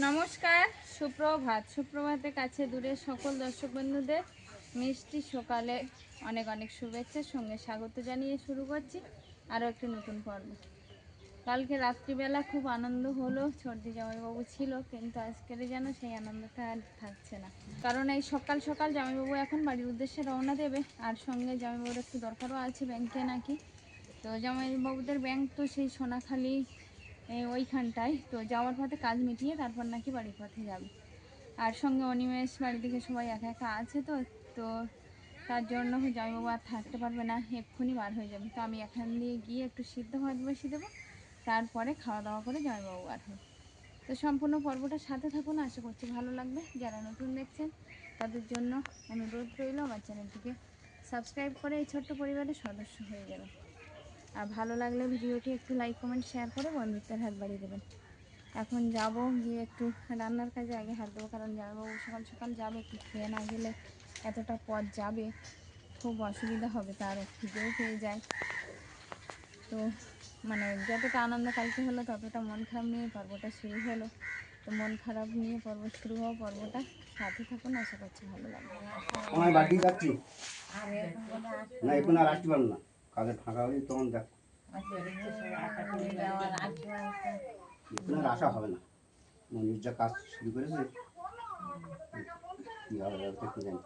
নমস্কার, সুপ্রভাতের কাছে দূরে সকল দর্শক বন্ধুদের মিষ্টি সকালে অনেক অনেক শুভেচ্ছার সঙ্গে স্বাগত জানিয়ে শুরু করছি আরও একটি নতুন পর্ব। কালকে রাত্রিবেলা খুব আনন্দ হলো, সর্দি জামাইবাবু ছিল, কিন্তু আজকের যেন সেই আনন্দটা আর থাকছে না। কারণ এই সকাল সকাল জামাইবাবু এখন বাড়ির উদ্দেশ্যে রওনা দেবে, আর সঙ্গে জামাইবাবুর একটু দরকারও আছে ব্যাংকে নাকি। তো জামাইবাবুদের ব্যাংক তো সেই সোনাখালি ওইখানটায়, তো যাওয়ার পথে কাজ মিটিয়ে তারপর নাকি বাড়ির পথে যাবে। আর সঙ্গে অনিমেষ বাড়ি থেকে সবাই একা একা আছে, তো তো তার জন্য জামাইবাবু আর থাকতে পারবে না, এক্ষুনি বার হয়ে যাবে। তো আমি এখান দিয়ে গিয়ে একটু সিদ্ধ ভাত বসিয়ে দেবো, তারপরে খাওয়া দাওয়া করে জামাইবাবু বার হবে। তো সম্পূর্ণ পর্বটার সাথে থাকুন, আশা করছি ভালো লাগবে। যারা নতুন দেখছেন তাদের জন্য অনুরোধ রইল আমার চ্যানেলটিকে সাবস্ক্রাইব করে এই ছোট্ট পরিবারের সদস্য হয়ে যাবে। আর ভালো লাগলে ভিডিওটি একটু লাইক কমেন্ট শেয়ার করে বন্ধুত্বের হাত বাড়িয়ে দেবেন। এখন যাব গিয়ে একটু রান্নার কাজে আগে হাত দেবো, কারণ জামাইবাবু সকাল সকাল যাবে, একটু খেয়ে না গেলে এতটা পথ যাবে খুব অসুবিধা হবে, তার খিদেও পেয়ে যায়। তো মানে যতটা আনন্দ কালকে হলো ততটা মন খারাপ নিয়ে পর্বটা শুরু হলো। তো মন খারাপ নিয়ে পর্ব শুরু হওয়া পর্বটা সাথে থাকুন, আশা করছি ভালো লাগবে। আমার বাড়ি যাচ্ছি না, এখন আর আসতে পারবো না, কাজে ফাঁকা হলে তখন দেখ, এখন আর আসা হবে না। মনির যা কাজ শুরু করেছে কি হবে কি জানি।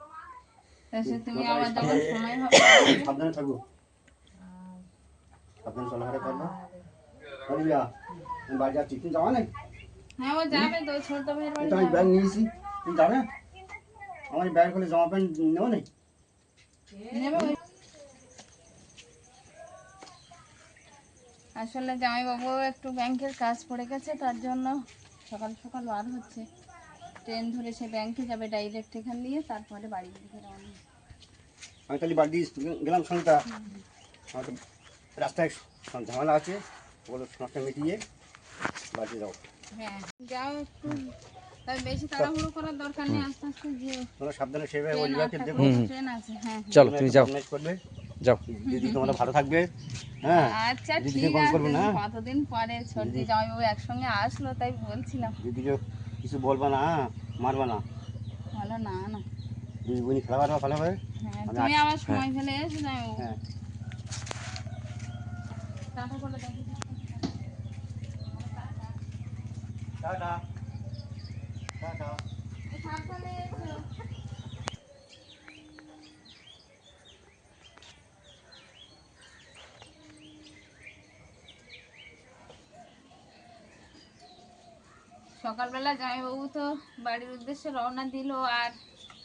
তুমি আবার যখন সময় হবে সাবধানে থাকবো, সাবধানে চলাফেরা করবো। আমি বাড়ি যাচ্ছি, তুমি যাওয়া নেই? হ্যাঁ, ও যাবে তো, ছোট ভাইয়ের বাড়ি আমি ব্যাগ নিয়েছি, তুমি যাবে? আমার ব্যাগ হলে জামা প্যান্ট নেবো নেই? আসলে জামাইবাবু একটু ব্যাংকের কাজ পড়ে গেছে, তার জন্য সকাল সকাল বার হচ্ছে। ট্রেন ধরে সে ব্যাংকে যাবে ডাইরেক্ট এখান দিয়ে, তারপরে বাড়ির দিকে রওনা। আমি তাহলে বাড়ি দিয়ে গেলাম সঙ্গীতা, আমার তো রাস্তায় ঝামেলা আছে, ওগুলো সমস্যা মিটিয়ে বাড়িতে যাও। হ্যাঁ যাও একটু, তবে বেশি তাড়াহুড়ো করার দরকার নেই, আস্তে আস্তে যেও। তোমরা সাবধানে সেভাবে পরিবারকে দেখো, ট্রেন আছে। হ্যাঁ চলো তুমি যাও, করবে যাও। দিদি তোমরা ভালো থাকবে। হ্যাঁ আচ্ছা দিদিকে ঠিক ফোন আছে, করবে না, কতদিন পরে সর্দি জামাইবাবু একসঙ্গে আসলো তাই বলছিলাম। দিদিকে কিছু বলবা না, মারবা না, ভালো না না। দুই বোনই খেলা পারবা ভালো হবে। হ্যাঁ তুমি আবার সময় ফেলে এসো জামাইবাবু। হ্যাঁ টাটা করে দেখো। Tata tata. সাবধানে এসো। সকালবেলা জামাইবাবু তো বাড়ির উদ্দেশ্যে রওনা দিল, আর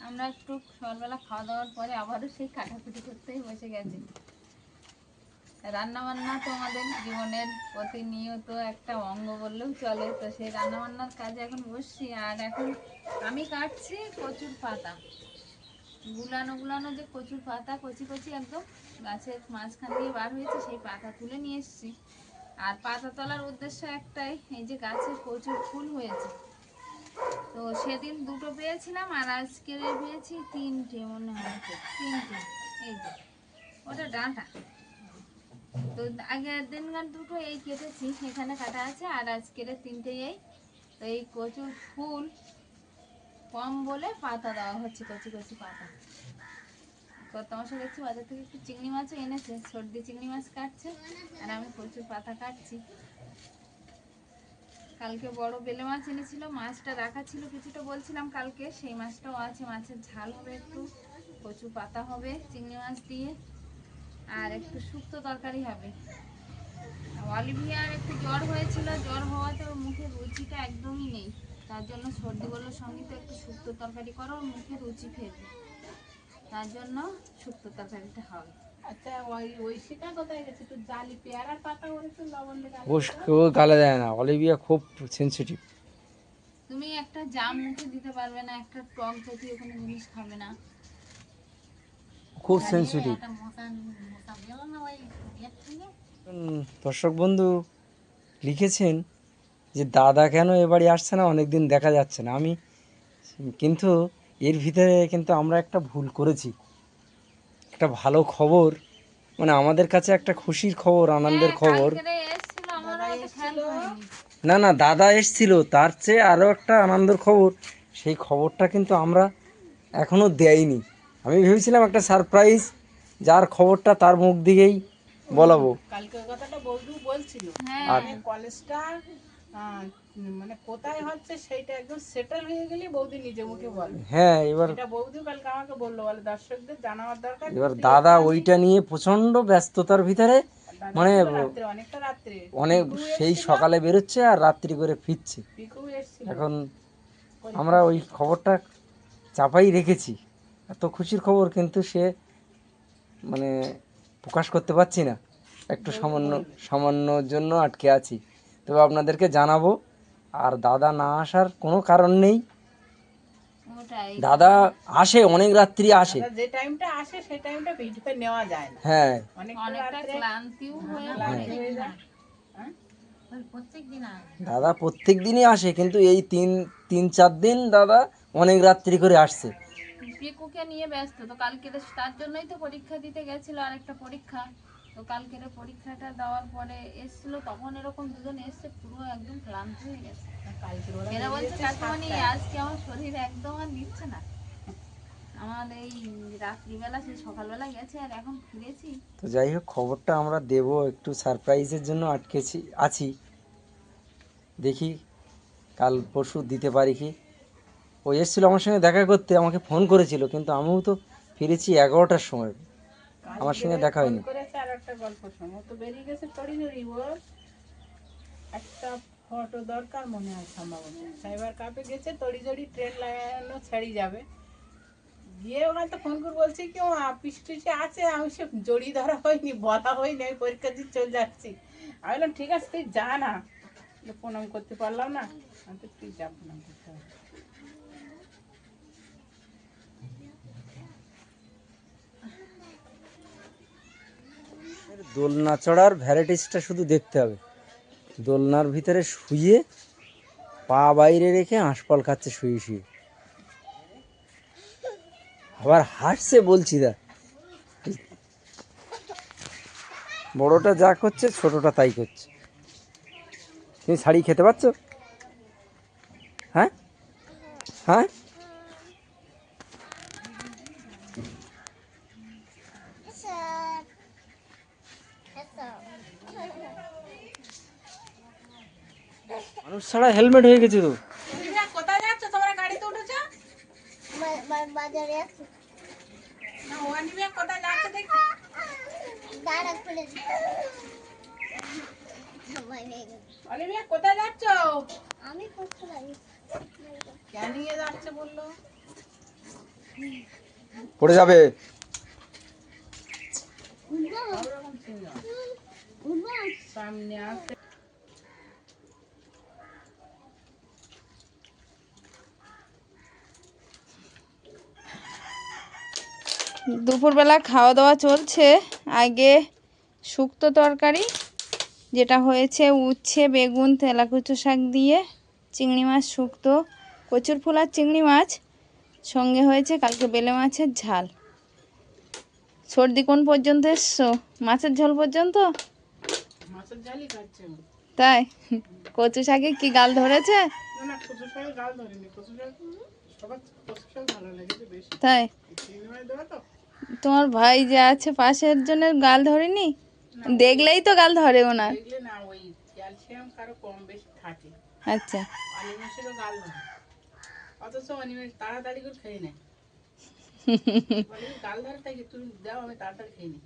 আমরা একটু সকালবেলা খাওয়া দাওয়ার পরে আবারও সেই কাটাকুটি করতেই বসে গেছি। রান্না বান্না তো আমাদের জীবনের প্রতিনিয়ত একটা অঙ্গ বললেও চলে, তো সেই রান্না বান্নার কাজে এখন বসছি। আর এখন আমি কাটছি কচুর পাতা, গুলানো যে কচুর পাতা, কচি কচি একদম গাছের মাঝখান দিয়ে বার হয়েছে, সেই পাতা তুলে নিয়ে এসেছি। আর পাতা তোলার উদ্দেশ্য একটাই, এই যে গাছে প্রচুর ফুল হয়েছে, তো সেদিন দুটো পেয়েছিলাম আর আজকে পেয়েছি তিনটে, মনে হয় তিনটে। এই যে ওটা ডাঁটা, তো আগের দিনকার দুটো এই কেটেছি, এখানে কাটা আছে, আর আজকের তিনটে এই। তো এই প্রচুর ফুল কম বলে পাতা দেওয়া হচ্ছে, কচি কচি পাতা। কত মাসে দেখছি বাজার থেকে একটু চিংড়ি মাছও এনেছে, সর্দি চিংড়ি মাছ কাটছে আর আমি প্রচুর পাতা কাটছি। কালকে বড় বেলে মাছ এনেছিল, মাছটা রাখা ছিল কিছুটা, বলছিলাম কালকে, সেই মাছটাও আছে। মাছের ঝাল হবে একটু, কচু পাতা হবে চিংড়ি মাছ দিয়ে, আর একটু শুক্তো তরকারি হবে। অলিভিয়ার একটু জ্বর হয়েছিল, জ্বর হওয়াতে ওর মুখে রুচিটা একদমই নেই, তার জন্য সর্দি বললো সঙ্গীত একটু শুক্তো তরকারি করো, ওর মুখে রুচি ফেরবে, তার জন্য শুক্তো তরকারিটা হবে। আচ্ছা ওই শিকা কোথায় গেছে? একটু জালি পেয়ারার পাতা ওর একটু লবণ দিয়ে ও গালে দেয় না, অলিভিয়া খুব সেনসিটিভ। তুমি একটা জাম মুখে দিতে পারবে না, একটা টক জাতীয় কোনো জিনিস খাবে না, খুব সেনসিটিভ। দর্শক বন্ধু লিখেছেন যে দাদা কেন এবারে আসছে না, অনেকদিন দেখা যাচ্ছে না। আমি কিন্তু এর ভিতরে কিন্তু আমরা একটা ভুল করেছি। একটা ভালো খবর, মানে আমাদের কাছে একটা খুশির খবর, আনন্দের খবর। না না, দাদা এসছিল, তার চেয়ে আরও একটা আনন্দের খবর, সেই খবরটা কিন্তু আমরা এখনও দেয়নি। আমি ভেবেছিলাম একটা সারপ্রাইজ, যার খবরটা তার মুখ দিকেই বলাবো। কালকে ওই কথাটা বৌদি বলছিল, হ্যাঁ আর মানে কলেজটা মানে কোথায় হচ্ছে সেইটা একদম সেটেল হয়ে গেলে বৌদি নিজে মুখে বলে। হ্যাঁ, এবার এটা বৌদি কালকে আমাকে বললো, বলে দর্শকদের জানাবার দরকার। এবার কিন্তু দাদা এটা আমি- ওইটা নিয়ে প্রচণ্ড ব্যস্ততার ভিতরে, দাদা মানে ছিল রাত্রে, অনেকটা রাত্রে অনেক পিকু সেই এসেছিল, সকালে বেরোচ্ছে আর রাত্রি করে ফিরছে। পিকু এসেছিল। এখন আমরা ওই খবরটা চাপাই রেখেছি, এত খুশির খবর, কিন্তু সে মানে প্রকাশ করতে পারছি না, একটু সামান্যর জন্য আটকে আছি। তবে আপনাদেরকে জানাবো। আর দাদা না আসার কোনো কারণ নেই, ওটাই। দাদা আসে, অনেক রাত্রি আসে। দাদা যে টাইমটা আসে সেই টাইমটা ভিডিও নেওয়া যায় না, হ্যাঁ অনেকটা অনেকটা রাত্রে ক্লান্তিও হয়ে ক্লান্ত পড়ে। হয়ে যায়। হ্যাঁ? দাদা প্রত্যেক দিনই আসে, কিন্তু এই তিন চার দিন দাদা অনেক রাত্রি করে আসছে। পিকুকে নিয়ে ব্যস্ত তো, কালকে তার জন্যই তো পরীক্ষা দিতে গেছিল, আরেকটা পরীক্ষা। তো কালকের পরীক্ষাটা দেওয়ার পরে এসছিল, তখন এরকম দুজন এসছে পুরো একদম ক্লান্ত হয়ে গেছে। কালকে ওরা এরা বলছে বেরিয়েছে কাকিমণি 7টায়। আজকে আমার শরীর একদম আর নিচ্ছে না, আমার এই রাত্রিবেলা সেই সকালবেলা গেছে আর এখন ফিরেছি। তো যাই হোক, খবরটা আমরা দেব, একটু সারপ্রাইজের জন্য আছি, দেখি কাল পরশু দিতে পারি কি। ও এসেছিলো আমার সঙ্গে দেখা করতে, আমাকে ফোন করেছিল, কিন্তু আমিও তো ফিরেছি 11টার সময়, আমার সঙ্গে দেখা হয়নি। ফোন করেছে আর একটা গল্প শোনো, ও তো বেরিয়ে গেছে তড়িঘড়ি, ওর একটা ফটো দরকার মনে হয় সম্ভবত, সাইবার কাপে গেছে তড়িঘড়ি, ট্রেন লাগানো ছেড়ে যাবে, গিয়ে ওখানে তো ফোন করে বলছে কি ও আপিস টিসে আছে, আমি সে জড়িয়ে ধরা হয়নি, বলা হয়নি, আমি পরীক্ষা দিয়ে চলে যাচ্ছি। আমি বললাম ঠিক আছে তুই যা না, প্রণাম করতে পারলাম না, আমি তো তুই যা প্রণাম করতে হবে। দোলনা চড়ার ভ্যারাইটিসটা শুধু দেখতে হবে। দোলনার ভিতরে শুয়ে পা বাইরে রেখে আঁশফল খাচ্ছে শুয়ে শুয়ে, আবার হাসছে, বলছি দা। বড়টা যা করছে ছোটটা তাই করছে। তুমি শাড়ি খেতে পারছো? হ্যাঁ হ্যাঁ, মানুষ ছাড়া হেলমেট হয়ে গেছে তো। কোথায় যাচ্ছ তোমরা, গাড়িতে উঠেছো বাজারে আছি না? ওয়ানিবে কোথায় যাচ্ছে দেখি, দাঁড়া খুলে দিই সময় নেই অলিভিয়া কোথায় যাচ্ছ? আমি করতে পারি কেন নিয়ে যাচ্ছে বললো? পড়ে যাবে। সামনে আসতে দুপুরবেলা খাওয়া দাওয়া চলছে। আগে শুক্তো তরকারি, যেটা হয়েছে উচ্ছে বেগুন তেলাকুচো শাক দিয়ে, চিংড়ি মাছ শুক্তো, কচুর ফুল আর চিংড়ি মাছ, সঙ্গে হয়েছে কালকে বেলে মাছের ঝাল। সর্দি কোন পর্যন্ত এসছো? মাছের ঝোল পর্যন্ত? মাছের ঝালই খাচ্ছে ও। তাই? কচু শাকে কি গাল ধরেছে? না না, কচু শাক গাল ধরেনি, কচু শাক সবার কচু শাক ভালো লেগেছে বেশি, তাই? চিংড়ি মাছ দেওয়া তো। তোমার ভাই যে আছে পাশের জনের গাল ধরেনি? দেখলেই তো গাল ধরে ওনার। দেখলে না, ওই ক্যালসিয়াম কারো কম বেশি থাকে, আচ্ছা, অনিমেষেরও গাল ধরে, অথচ অনিমেষ তাড়াতাড়ি করে খেয়ে নেয়। অনিমেষ গাল ধরে থাকে, তুমি দাও আমি তাড়াতাড়ি খেয়ে নিই,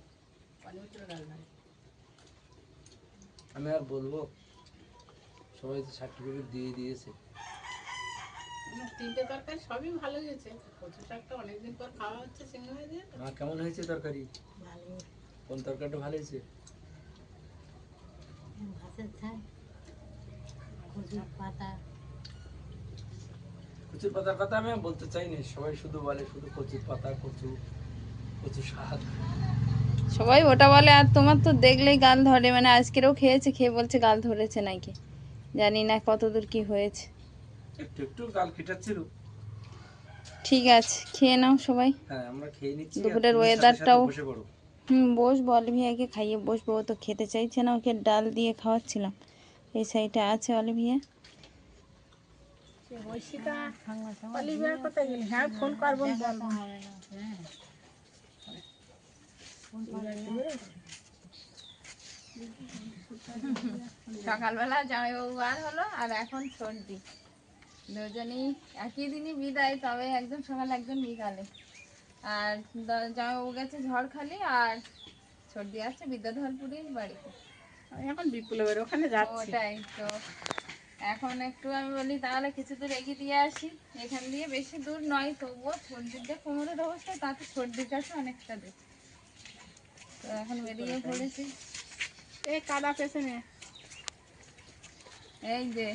অনিমেষেরও গাল ধরে। আমি আর বলবো, সবাই তো সার্টিফিকেট দিয়ে দিয়েছে। তিনটে তরকারি সবই ভালো হয়েছে, কচু শাকটা অনেকদিন পর খাওয়া হচ্ছে চিংড়ি মাছ দিয়ে তো। মা কেমন হয়েছে তরকারি? কোন তরকারিটা ভালো হয়েছে? কচুর পাতার কথা আমি বলতে চাই না, সবাই শুধু বলে শুধু কচুর পাতা, কচু শাক। সবাই ওটা বলে, আর তোমার তো দেখলেই গাল ধরে, মানে আজকেরও খেয়েছে, খেয়ে বলছে গাল ধরেছে নাকি, জানি না কতদূর কি হয়েছে। একটু একটু গাল খিটাচ্ছিল। ঠিক আছে, খেয়ে নাও সবাই। হ্যাঁ, আমরা খেয়ে নিচ্ছি। দুপুরের আর তুমি সাথে সাথে ওয়েদারটাও বসে পড়ো। বসবো, অলিভিয়াকে খাইয়ে বসবো, ও তো খেতে চাইছে না, ওকে ডাল দিয়ে খাওয়াচ্ছিলাম, এই সাইডে আছে অলিভিয়া। সে ঐশিকা অলিভিয়ার কথা গেলি, হ্যাঁ ফোন করবো বলবো। সকালবেলা জামাইবাবু বার হলো আর এখন সর্দি, দুজনই একই দিনই বিদায়, তবে একজন সকালে একজন বিকালে। আর জামাইবাবু গেছে ঝড়খালি আর সর্দি আছে বিদ্যাধরপুরের বাড়িতে। আমি এখন বিপ্লবের ওখানে যাচ্ছি। ওটাই তো, এখন একটু আমি বলি তাহলে কিছু দূর এগিয়ে দিয়ে আসি, এখান দিয়ে বেশি দূর নয়, তবুও সর্দির যে কোমরের অবস্থা তাতে সর্দির কাছে অনেকটা দূর। তো এখন বেরিয়ে পড়েছি। এই কাদা পেছনে এই যে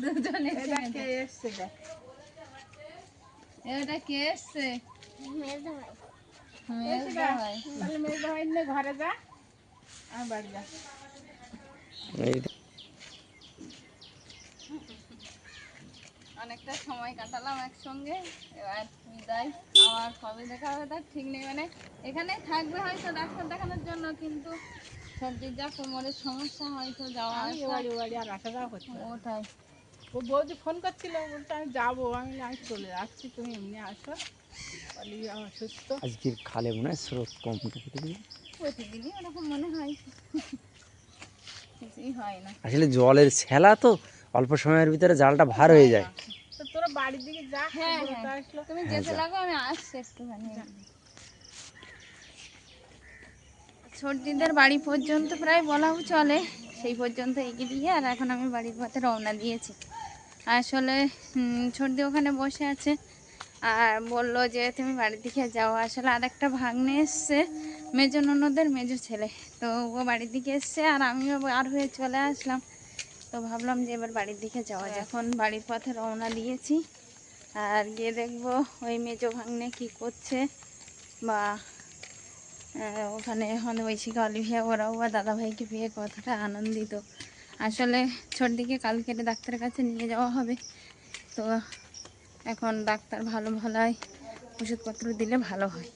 দুজনে এটা কে এসছে দেখ। এটা কে এসছে? মেজো ভাই। মেজদা ভাই। তাহলে মেজো ভাই নিয়ে ঘরে যা, আমি বাড়ি যা। এই অনেকটা সময় কাটালাম একসঙ্গে, এবার বিদায়। আমার কবে দেখা হবে তার ঠিক নেই, মানে এখানেই থাকবে হয়তো ডাক্তার দেখানোর জন্য, কিন্তু সর্দির যা কোমরের সমস্যা হয়তো যাওয়া আমি আসা। বাড়ি বাড়ি আর আসা যাওয়া করছি না। ওটাই ও বৌদি ফোন করছিল, বলতে আমি যাবো, আমি চলে যাচ্ছি, তুমি এমনি আসো। অলিভিয়া আমার সুস্থ। আজকের খালে মনে হয় স্রোত কম। প্রতিদিনই ওরকম মনে হয়, কিছুই হয় না। আসলে জলের ছেলা তো, অল্প সময়ের ভিতরে জালটা ভার হয়ে যায়। তো তোরা বাড়ির দিকে যা, হ্যাঁ, বলতে হ্যাঁ। আসলো। তুমি যেতে লাগো, আমি আসছি একটুখানি। সর্দিদের বাড়ি পর্যন্ত প্রায় বলাও চলে, সেই পর্যন্ত এগিয়ে দিয়ে আর এখন আমি বাড়ির পথে রওনা দিয়েছি। আসলে সর্দি ওখানে বসে আছে আর বললো যে তুমি বাড়ির দিকে যাও। আসলে আরেকটা ভাগ্নে এসছে, মেজো ননদের মেজো ছেলে, তো ও বাড়ির দিকে এসছে আর আমিও আর হয়ে চলে আসলাম। তো ভাবলাম যে এবার বাড়ির দিকে যাওয়া যায়। এখন বাড়ির পথে রওনা দিয়েছি আর গিয়ে দেখবো ওই মেজো ভাগ্নে কি করছে, বা ওখানে আমাদের ঐশিকা অলিভিয়া ওরাও বা দাদাভাইকে পেয়ে কতটা আনন্দিত। আসলে সর্দিকে কালকে ডাক্তারের কাছে নিয়ে যাওয়া হবে, তো এখন ডাক্তার ভালো ভালোই ওষুধপত্র দিলে ভালো হয়।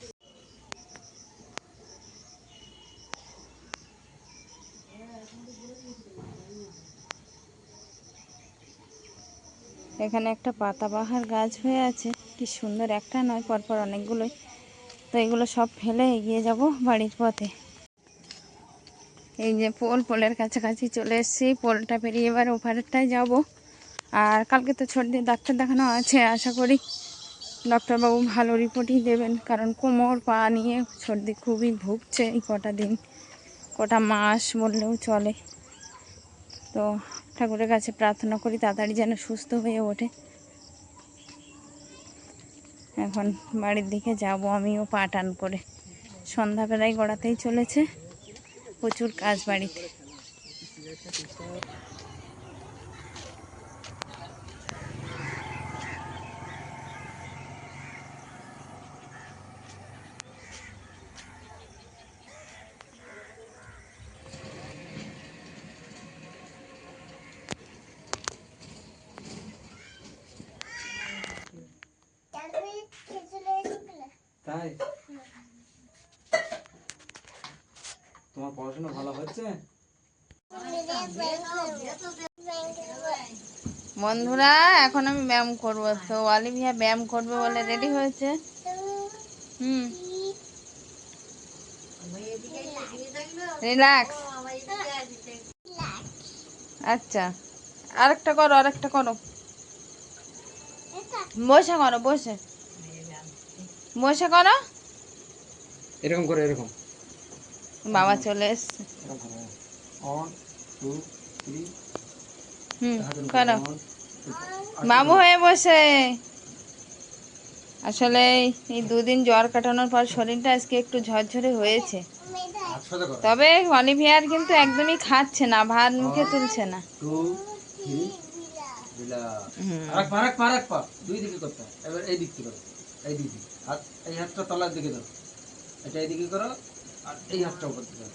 এখানে একটা পাতাবাহার গাছ হয়ে আছে, কি সুন্দর, একটা নয় পরপর অনেকগুলোই। তো এগুলো সব ফেলে এগিয়ে যাব বাড়ির পথে। এই যে পোলের কাছাকাছি চলে এসেছি, পোলটা পেরিয়ে এবার ওপারেরটায় যাব। আর কালকে তো সর্দির ডাক্তার দেখানো আছে, আশা করি ডক্টরবাবু ভালো রিপোর্টই দেবেন, কারণ কোমর পা নিয়ে সর্দি খুবই ভুগছে এই কটা দিন, কটা মাস বললেও চলে। তো ঠাকুরের কাছে প্রার্থনা করি তাড়াতাড়ি যেন সুস্থ হয়ে ওঠে। এখন বাড়ির দিকে যাব আমিও পা টান করে, সন্ধ্যাবেলায় গড়াতেই চলেছে, প্রচুর কাজ বাড়িতে। তারপরে খেজুরে এসেছিল। তাই তোমার পড়াশোনা ভালো হচ্ছে? বন্ধুরা এখন আমি ব্যায়াম করব, তো অলিভিয়া ব্যায়াম করবে বলে রেডি হয়েছে। রিল্যাক্স। আচ্ছা, আরেকটা করো, আরেকটা করো, বসে করো, বসে বসে করো। এরকম করে, এরকম। বাবা চলে এসছে। 1 2 3 করো, বাবু হয়ে বসে। আসলে এই দুদিন জ্বর কাটানোর পর শরীরটা আজকে একটু ঝরঝরে হয়েছে, তবে অলিভিয়ার কিন্তু একদমই খাচ্ছে না, ভাত মুখে তুলছে না। 2 3 আরেক পা দুই দিকে করতে হয়। এবার এই দিক থেকে করো, এই দিকে হাত, এই হাতটা তলার দিকে ধরো, এটা এইদিকে করো, আর এই হাতটা উপর দিকে ধরো।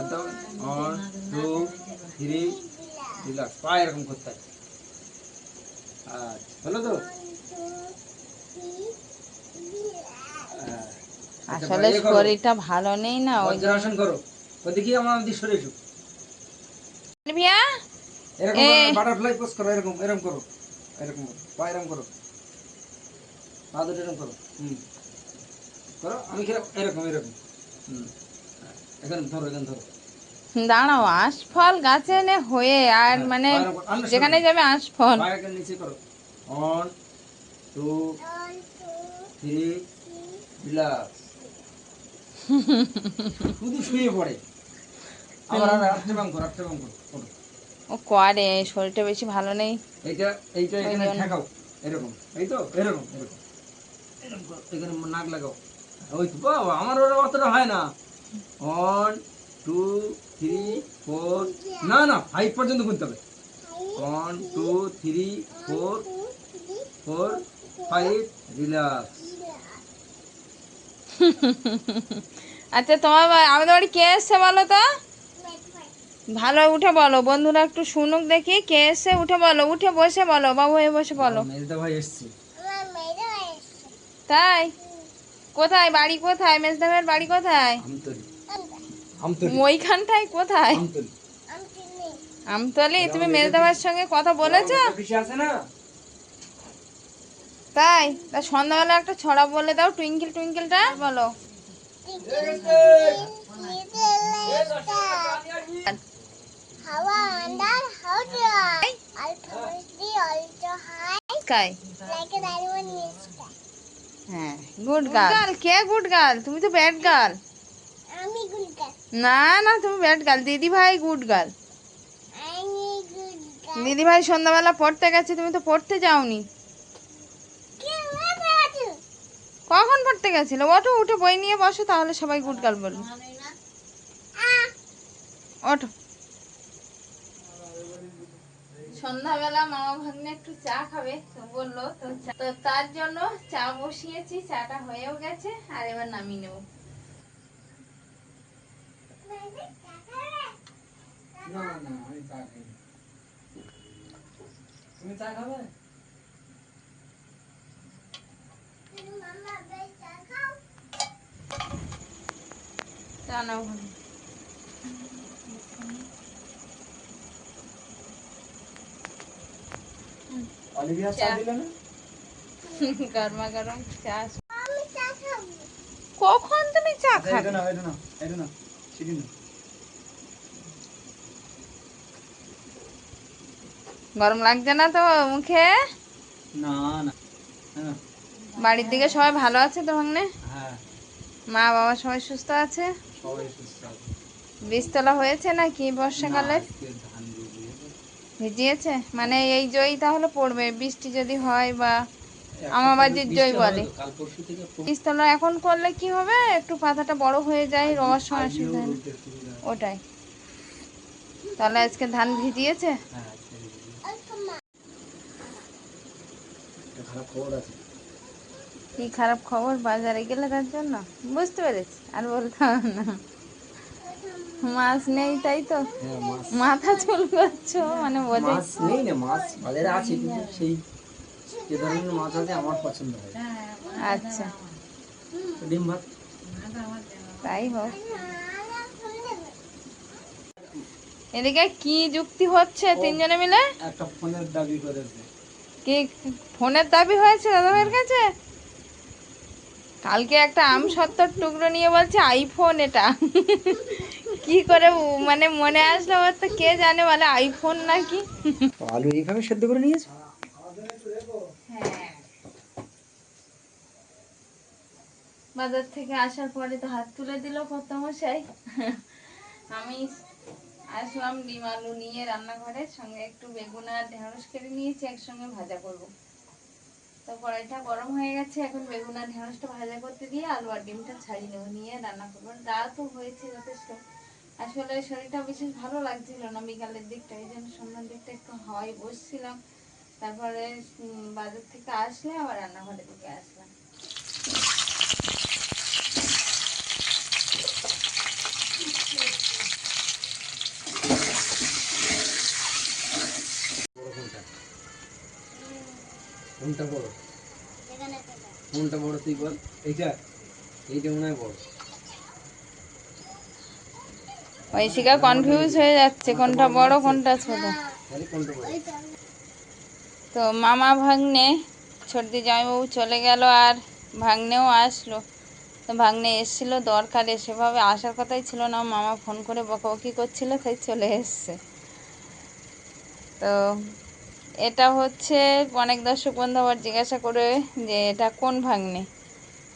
1 2 3 রিল্যাক্স, পা এরকম করতে হয়। আচ্ছা, হলো তো? আসলে শরীরটা ভালো নেই না, ওই বজ্রাসন করো, ওদিকে আমার দিকে সরে এসো। ভিয়া এরকম এ। বাটারফ্লাই পোজ করো, এরকম এরকম করো, এরকম করো, পা এরকম করো, পা দুটো এরকম করো, করো, আমি কিরকম এরকম এরকম, এখানে ধরো, এখানে ধরো, দাঁড়াও, আঁশফল গাছে এনে হয়ে আর হ্যাঁ, মানে পা এরকম করো, আন্না যেখানে সরো, যাবে আঁশফল। পা এখানে নিচে করো, 1 2 1, 2, 3 3. রিল্যাক্স। শুধু শুয়ে পড়ে, আবার আর আটটা বাম করো, আটটা বাম করো, ওঠো। ও করে, শরীরটা বেশি ভালো নেই। এইটা এইটা এখানে জন্য। ঠেকাও, এরকম, এই তো এরকম এরকম এরকম করো, এখানে নাক লাগাও, ওই তো বাবা, আমার ওরা অতটা হয় না। 1 2 3 4, না না 5 পর্যন্ত গুনতে হবে। 1 2 3 4 4 5 রিল্যাক্স। আচ্ছা তোমার আমাদের বাড়ি কে এসছে বলো তো? ভালো উঠে বলো, বন্ধুরা একটু শুনুক দেখি কে এসছে। উঠে বলো, উঠে বসে বলো, বাবু হয়ে বসে বলো। মেজদা ভাই এসছে। আমার মেয়েরা এসছে। তাই? কোথায় বাড়ি, কোথায় মেজদামের বাড়ি কোথায়? আমতলি, আমতলি, ওইখানটায় কোথায়? আমতলি। আমি চিনি। আমতলি? তুমি মেজদামের সঙ্গে কথা বলেছো? বেশি আছে না? তাই? তা সন্ধ্যাবেলা একটা ছড়া বলে দাও, টুইঙ্কেল টুইঙ্কেলটা বলো। হাওয়া under how dry ultimately also high sky. Like a diamond in sky. হ্যাঁ, গুড গার্ল। কে গুড গার্ল? তুমি তো ব্যাড গার্ল। আমি গুড গার্ল। না না, তুমি ব্যাড গার্ল। দিদি ভাই গুড গার্ল। আমি গুড গার্ল। দিদি ভাই সন্ধ্যাবেলা পড়তে গেছে, তুমি তো পড়তে যাওনি। কে মাথা আছে? কখন পড়তে গেছিল? ওঠো, উঠে বই নিয়ে বসো, তাহলে সবাই গুড গার্ল বলবে। ওঠো। সন্ধ্যাবেলা মামা ভাগ্নে একটু চা খাবে তো বললো, তো তার জন্য চা বসিয়েছি, চাটা হয়েও গেছে, আর এবার নামিয়ে নেবো। না না, আমি চা খাই না। তুমি চা খাবে? মামা বেশ চা খাও। চা নাও ভালো। অলিভিয়া চা দিলে না? গরমা গরম চা। আমি চা খাবো। কখন তুমি চা এটা খাবে? না, এটা না, এটা না, সেটি না। গরম লাগছে না তো মুখে? না না, হ্যাঁ বাড়ির দিকে সবাই ভালো আছে তো ভাগ্নে? হ্যাঁ, মা বাবা সবাই সুস্থ আছে? সবাই সুস্থ আছে। বীজতলা হয়েছে নাকি বর্ষাকালে? না, আজকে ধান ভিজিয়েছে। ভিজিয়েছে মানে এই জয়ী তাহলে পড়বে, বৃষ্টি যদি হয় বা এক আমাবাজির সপ্তাহ জয় বৃষ্টি বলে। হবে তো, কাল পরশু থেকে বীজতলা এখন করলে কি হবে, একটু পাতাটা বড় হয়ে যায়, রস সময় অসুবিধা হয় না। রোদের সুবিধা আছে। ওটাই। তাহলে আজকে ধান ভিজিয়েছে? হ্যাঁ, আজকে ভিজিয়েছে। অল্প মা। একটা খারাপ খবর আছে। কি খারাপ খবর? বাজারে গেলে তার জন্য? বুঝতে পেরেছি, আর বলতাম না। মাছ নেই তাই তো? হ্যাঁ, মাছ, মাথা চুল করছো মানে বোঝে। মাছ নেই না, মাছ বাজারে আছে, কিন্তু সেই যে ধরনের মাছ আছে আমার পছন্দ হয়। আচ্ছা, ডিম ভাত। তাই হোক। না না শুনে নেবে। এদিকে কি যুক্তি হচ্ছে তিনজনে মিলে? একটা ফোনের দাবি করেছে। কি ফোনের দাবি হয়েছে দাদা ভাইয়ের কাছে? কালকে একটা আম সত্তর টুকরো নিয়ে বলছে আইফোন এটা। কি করে মানে মনে আসলো ওর, তো কে জানে, বলে আইফোন নাকি। আলু এইভাবে সেদ্ধ করে নিয়েছো? হ্যাঁ, বাজার থেকে আসার পরে তো হাত তুলে দিল কর্তামশাই। আমি আসলাম ডিম আলু নিয়ে রান্নাঘরে, সঙ্গে একটু বেগুন আর ঢেঁড়স কেটে নিয়েছি, একসঙ্গে ভাজা করব। তো কড়াইটা গরম হয়ে গেছে, এখন বেগুন আর ঢেঁড়সটা ভাজা করতে দিয়ে আলু আর ডিমটা ছাড়িয়ে নেবো, নিয়ে রান্না করবো। রাতও হয়েছে যথেষ্ট, আসলে শরীরটা বিশেষ ভালো লাগছিল না বিকালের দিকটা, এই জন্য সন্ধ্যার দিকটা একটু হাওয়ায় বসছিলাম। তারপরে বাজার থেকে আসলে আবার রান্নাঘরের দিকে আসলাম। কোনটা বড়? যেখানে থেকে কোনটা বড় তুই বল। এইটা, এইটা মনে হয় বড়। ঐশিকা কনফিউজ হয়ে যাচ্ছে কোনটা বড় কোনটা ছোট। তো মামা ভাগ্নে ছোটদি জামাইবাবু চলে গেল আর ভাগ্নেও আসলো। তো ভাগ্নে এসেছিল দরকারে, সেভাবে আসার কথাই ছিল না, মামা ফোন করে বকাবকি করছিল তাই চলে এসছে। তো এটা হচ্ছে অনেক দর্শক বন্ধু আবার জিজ্ঞাসা করে যে এটা কোন ভাগ্নে।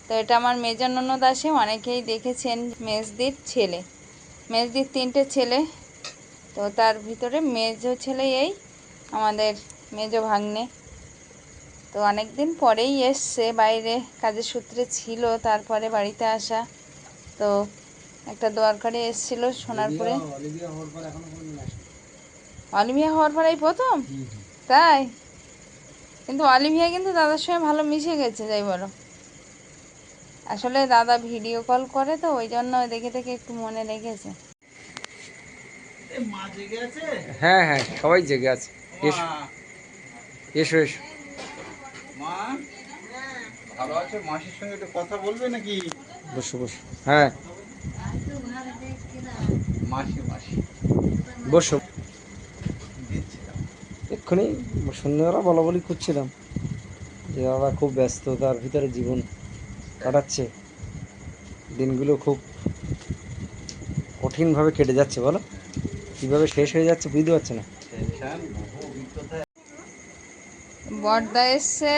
তো এটা আমার মেজ ননদ আসে, অনেকেই দেখেছেন মেজদির ছেলে। মেজদির 3টে ছেলে, তো তার ভিতরে মেজো ছেলে এই আমাদের মেজো ভাগ্নে। তো অনেক দিন পরেই এসছে, বাইরে কাজের সূত্রে ছিল, তারপরে বাড়িতে আসা। তো একটা দরকারে এসেছিল সোনারপুরে। অলিভিয়া হওয়ার পরেই প্রথম, তাই? কিন্তু অলিভিয়া কিন্তু দাদার সঙ্গে ভালো মিশে গেছে যাই বলো। আসলে দাদা ভিডিও কল করে তো ওই জন্য দেখে দেখে একটু মনে রেখেছে। হ্যাঁ হ্যাঁ, সবাই জেগে আছে। এসো এসো এসো। মা ভালো আছে? মাসির সঙ্গে একটু কথা বলবে নাকি? বসো বসো। হ্যাঁ মাসি মাসি বসো। দিচ্ছিলাম। এক্ষুনি সন্ধ্যাবেলা বলা বলি করছিলাম যে দাদা খুব ব্যস্ত, তার ভিতরে জীবন কাটাচ্ছে, দিনগুলো খুব কঠিনভাবে কেটে যাচ্ছে। বলো কীভাবে শেষ হয়ে যাচ্ছে বুঝতে পারছে না। টেনশন বহু অভিজ্ঞতা। বড়দা এসছে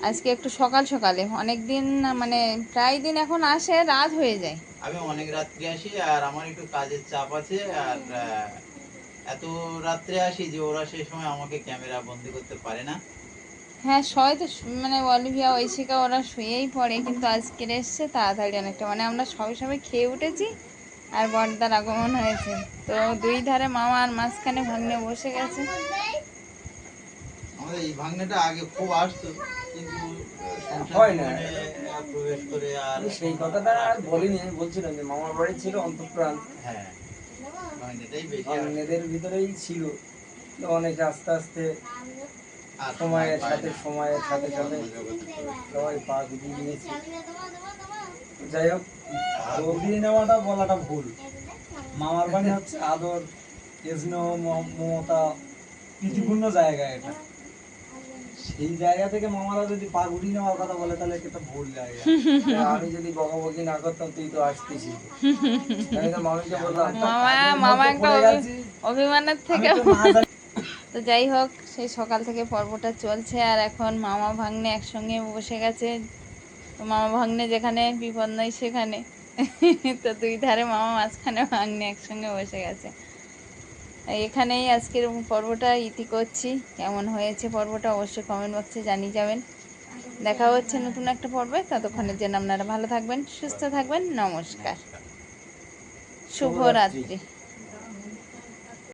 আজকে একটু সকাল সকালে, অনেক দিন মানে প্রায় দিন এখন আসে রাত হয়ে যায়। আমি অনেক রাত্রে আসি আর আমার একটু কাজের চাপ আছে আর এত রাত্রে আসি যে ওরা সেই সময় আমাকে ক্যামেরা বন্দি করতে পারে না। হ্যাঁ সবাই তো মানে অলিভিয়া ঐশিকা ওরা শুয়েই পড়ে, কিন্তু আজকের এসছে তাড়াতাড়ি অনেকটা, মানে আমরা সবাই সবাই খেয়ে উঠেছি আর বড়দার আগমন হয়েছে। তো দুই ধারে মামা আর মাঝখানে ভাগ্নে বসে গেছে। আমাদের এই ভাগ্নেটা আগে খুব আসতো কিন্তু সংসার হয় না। জীবনে প্রবেশ করে আর আমি সেই কথাটা আর বলিনি, আমি বলছিলাম যে মামার বাড়ি ছিল অন্তঃপ্রাণ, হ্যাঁ ভাগ্নেটাই বেশি আসতো। অন্যদের ভিতরেই ছিল। তো অনেক আস্তে আস্তে আর সময়ের পায় সাথে না। সময়ের সাথে সাথে সবাই পা গুটিয়ে নিয়েছে। যাই হোক, দৌড়িয়ে নেওয়াটা বলাটা ভুল। মামার বাড়ি হচ্ছে আদর, স্নেহ, মমতা, প্রীতিপূর্ণ জায়গা এটা। সেই জায়গা থেকে মামারা যদি পা গুটিয়ে নেওয়ার কথা বলে তাহলে এটা ভুল জায়গা। আমি যদি বকাবকি না করতাম তুই তো আসতেছি। আমি তো মামিকে বললাম মামা একটা পড়ে গেছি, অভিমানের আমি থেকে। তো না জানি। তো যাই হোক, সেই সকাল থেকে পর্বটা চলছে আর এখন মামা ভাগ্নে একসঙ্গে বসে গেছে। তো মামা ভাগ্নে যেখানে বিপদ নয় সেখানে। তো দুই ধারে মামা মাঝখানে ভাগ্নে একসঙ্গে বসে গেছে। এখানেই আজকের পর্বটা ইতি করছি। কেমন হয়েছে পর্বটা অবশ্যই কমেন্ট বক্সে জানিয়ে যাবেন। দেখা হচ্ছে নতুন একটা পর্বে, ততক্ষণের জন্য আপনারা ভালো থাকবেন, সুস্থ থাকবেন। নমস্কার, শুভরাত্রি।